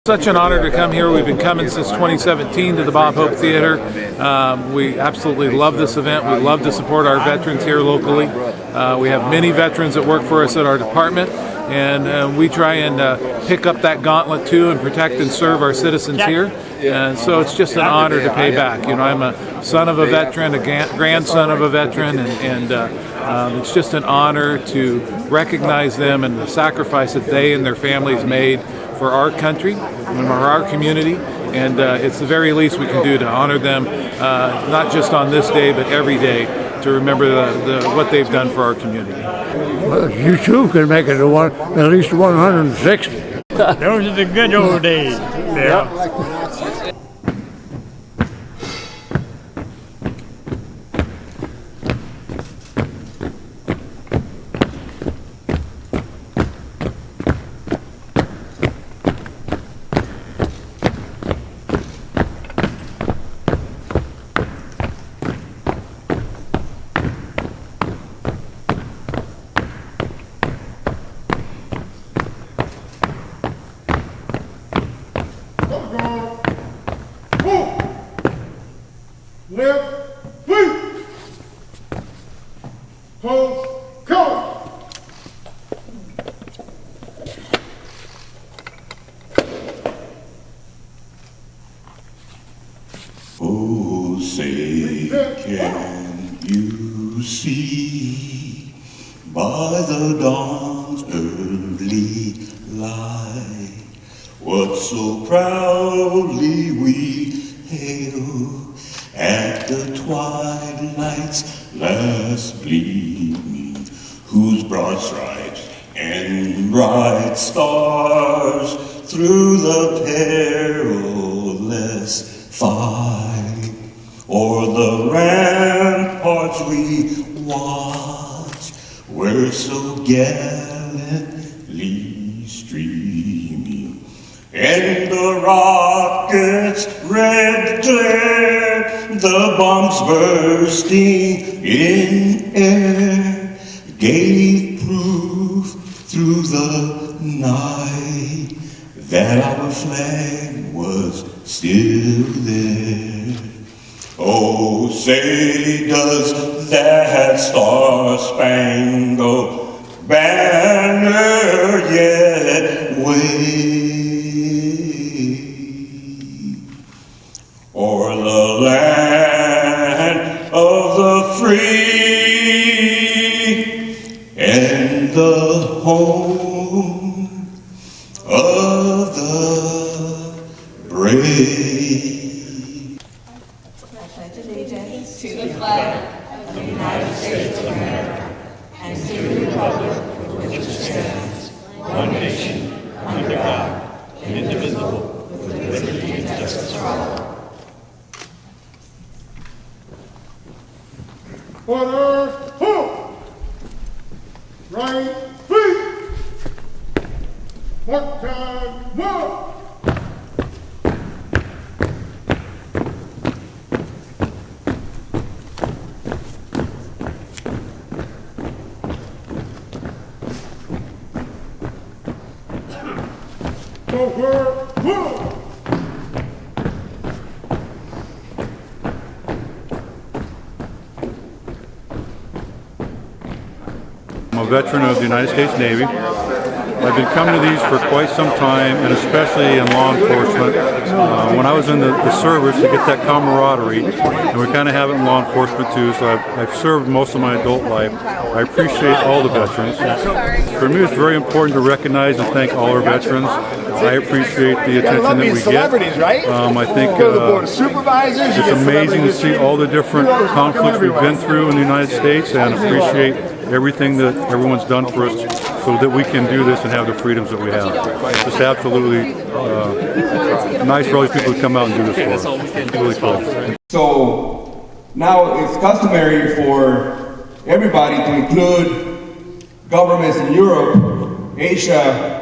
Such an honor to come here. We've been coming since 2017 to the Bob Hope Theater. We absolutely love this event. We love to support our veterans here locally. We have many veterans that work for us at our department, and we try and pick up that gauntlet too and protect and serve our citizens here. And so it's just an honor to pay back. You know, I'm a son of a veteran, a grandson of a veteran, and it's just an honor to recognize them and the sacrifice that they and their families made for our country and for our community, and it's the very least we can do to honor them, not just on this day, but every day, to remember what they've done for our community. Well, you too can make it at least 160. Those are the good old days. Yeah. Left, feet. Hold, cover. Oh, say, can you see by the dawn's early light what so proudly we hail at the twilight's last gleaming, whose broad stripes and bright stars through the perilous fight o'er the ramparts we watch, were so gallantly streaming, and the rocket's red glare, the bombs bursting in air, gave proof through the night that our flag was still there. Oh, say, does that star-spangled banner yet wave o'er the land of the free and the home of the brave? I pledge allegiance to the flag of the United States of America and to the republic for which it stands, one nation, under God, indivisible, with liberty and justice for all. Order, hold. Right, feet. Mark time, move. Over, move. I'm a veteran of the United States Navy. I've been coming to these for quite some time, and especially in law enforcement. When I was in the service, you get that camaraderie, and we kind of have it in law enforcement too, so I've served most of my adult life. I appreciate all the veterans. For me, it's very important to recognize and thank all our veterans. I appreciate the attention that we get. I think it's amazing to see all the different conflicts we've been through in the United States, and appreciate everything that everyone's done for us so that we can do this and have the freedoms that we have. Just absolutely nice for all these people to come out and do this for us. It's really cool. So now it's customary for everybody to include governments in Europe, Asia,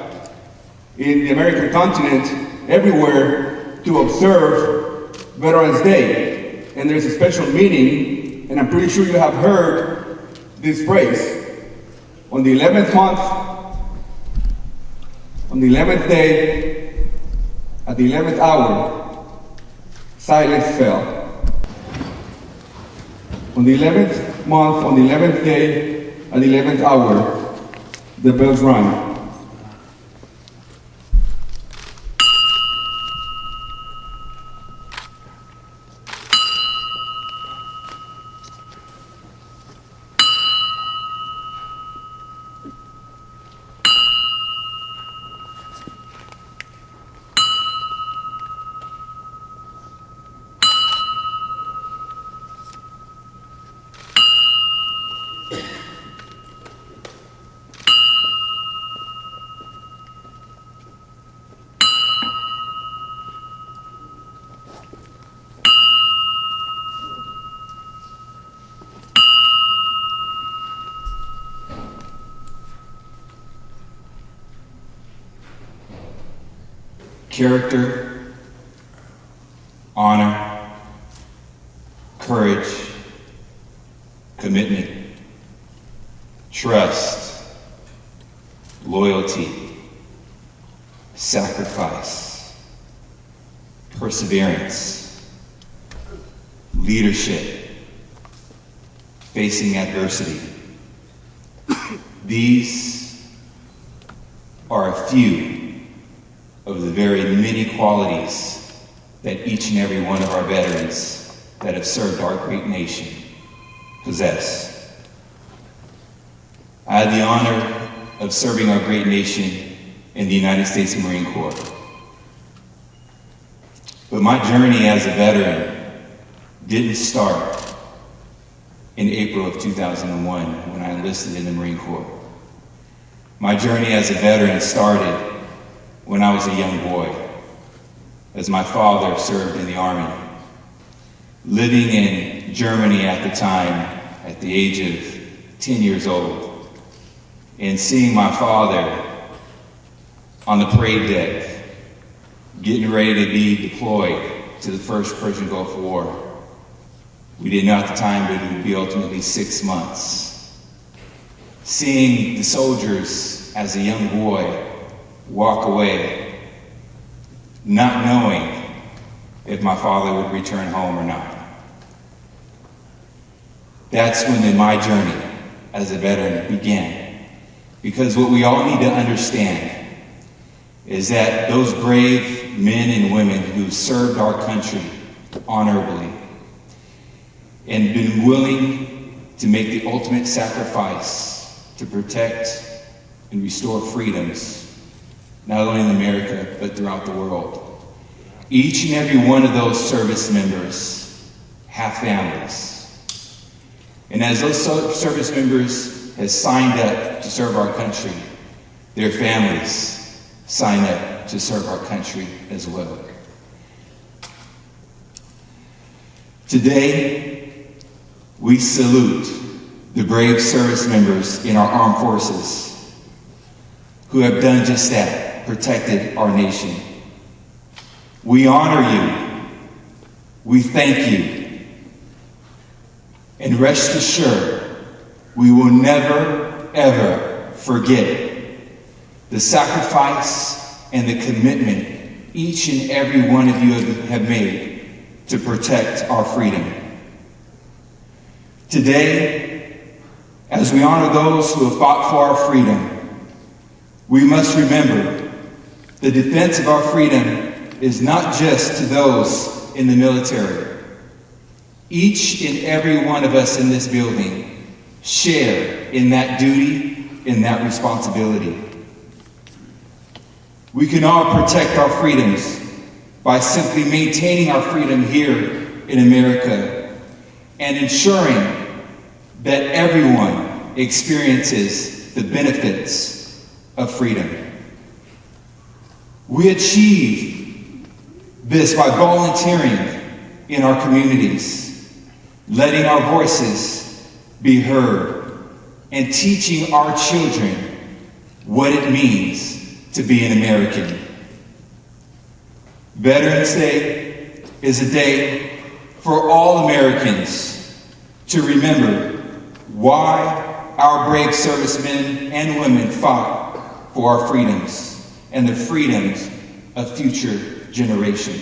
in the American continent, everywhere, to observe Veterans Day. And there's a special meaning, and I'm pretty sure you have heard this phrase. On the 11th month, on the 11th day, At the 11th hour, silence fell. On the 11th month, on the 11th day, at the 11th hour, the bells rang. Character, honor, courage, commitment, trust, loyalty, sacrifice, perseverance, leadership, facing adversity. These are a few of the very many qualities that each and every one of our veterans that have served our great nation possess. I had the honor of serving our great nation in the United States Marine Corps. But my journey as a veteran didn't start in April of 2001 when I enlisted in the Marine Corps. My journey as a veteran started when I was a young boy, as my father served in the Army. Living in Germany at the time, at the age of 10 years old, and seeing my father on the parade deck, getting ready to be deployed to the first Persian Gulf War. We didn't know at the time, but it would be ultimately 6 months. Seeing the soldiers as a young boy walk away, not knowing if my father would return home or not. That's when my journey as a veteran began. Because what we all need to understand is that those brave men and women who served our country honorably and been willing to make the ultimate sacrifice to protect and restore freedoms, not only in America, but throughout the world. Each and every one of those service members have families. And as those service members have signed up to serve our country, their families sign up to serve our country as well. Today, we salute the brave service members in our armed forces who have done just that. Protected our nation. We honor you. We thank you. And rest assured, we will never, ever forget the sacrifice and the commitment each and every one of you have made to protect our freedom. Today, as we honor those who have fought for our freedom, we must remember the defense of our freedom is not just to those in the military. Each and every one of us in this building share in that duty, in that responsibility. We can all protect our freedoms by simply maintaining our freedom here in America and ensuring that everyone experiences the benefits of freedom. We achieve this by volunteering in our communities, letting our voices be heard, and teaching our children what it means to be an American. Veterans Day is a day for all Americans to remember why our brave servicemen and women fought for our freedoms and the freedoms of future generation.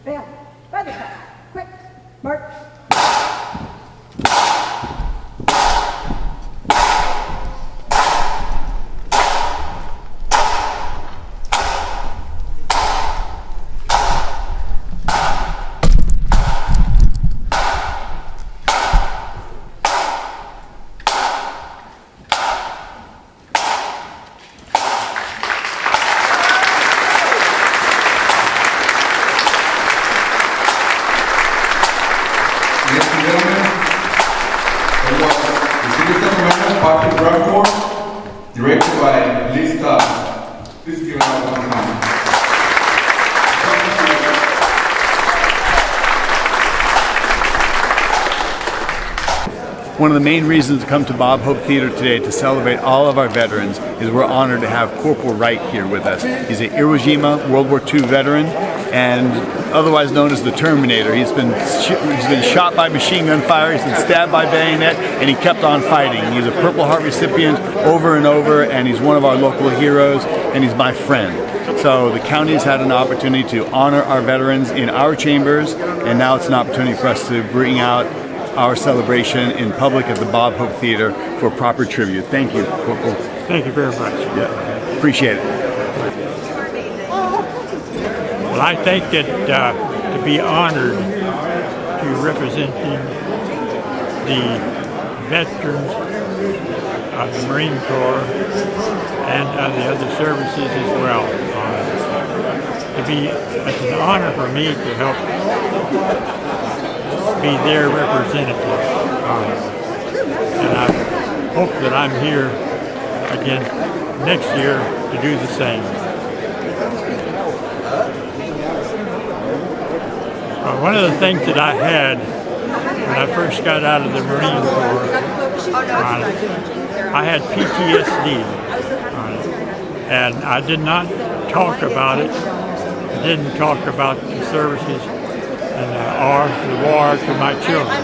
Bam, by the top, quick, march. Ladies and gentlemen, it was the City of Sacramento Park Drum Corps, directed by Liz Stubbs. Please give it up one time. One of the main reasons to come to Bob Hope Theater today to celebrate all of our veterans is we're honored to have Corporal Wright here with us. He's an Iwo Jima World War II veteran and otherwise known as the Terminator. He's been shot by machine gun fire, he's been stabbed by bayonet, and he kept on fighting. He's a Purple Heart recipient over and over, and he's one of our local heroes, and he's my friend. So the county has had an opportunity to honor our veterans in our chambers, and now it's an opportunity for us to bring out our celebration in public at the Bob Hope Theater for proper tribute. Thank you. Thank you very much. Yeah, appreciate it. Well, I think that to be honored to representing the veterans of the Marine Corps and of the other services as well. It's an honor for me to help be their representative. And I hope that I'm here again next year to do the same. One of the things that I had when I first got out of the Marine Corps I had PTSD on it, and I did not talk about it. I didn't talk about the services or the war to my children.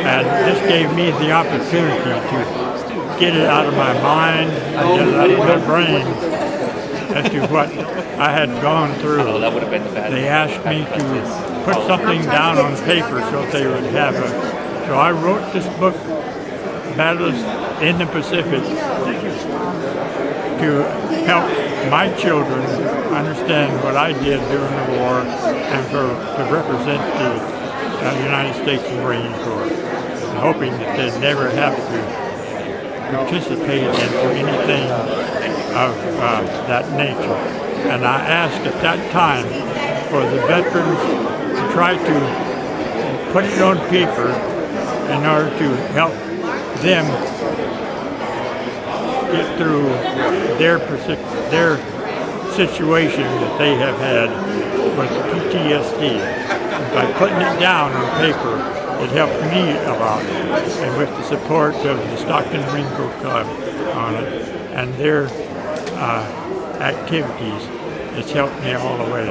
And this gave me the opportunity to get it out of my mind and get it out of my brain as to what I had gone through. They asked me to put something down on paper so they would have it. So I wrote this book, Battles in the Pacific, to help my children understand what I did during the war and to represent the United States Marine Corps, hoping that they'd never have to participate in anything of that nature. And I asked at that time for the veterans to try to put it on paper in order to help them get through their situation that they have had with PTSD. By putting it down on paper, it helped me a lot, and with the support of the Stockton Marine Corps Club on it and their activities, it's helped me all the way.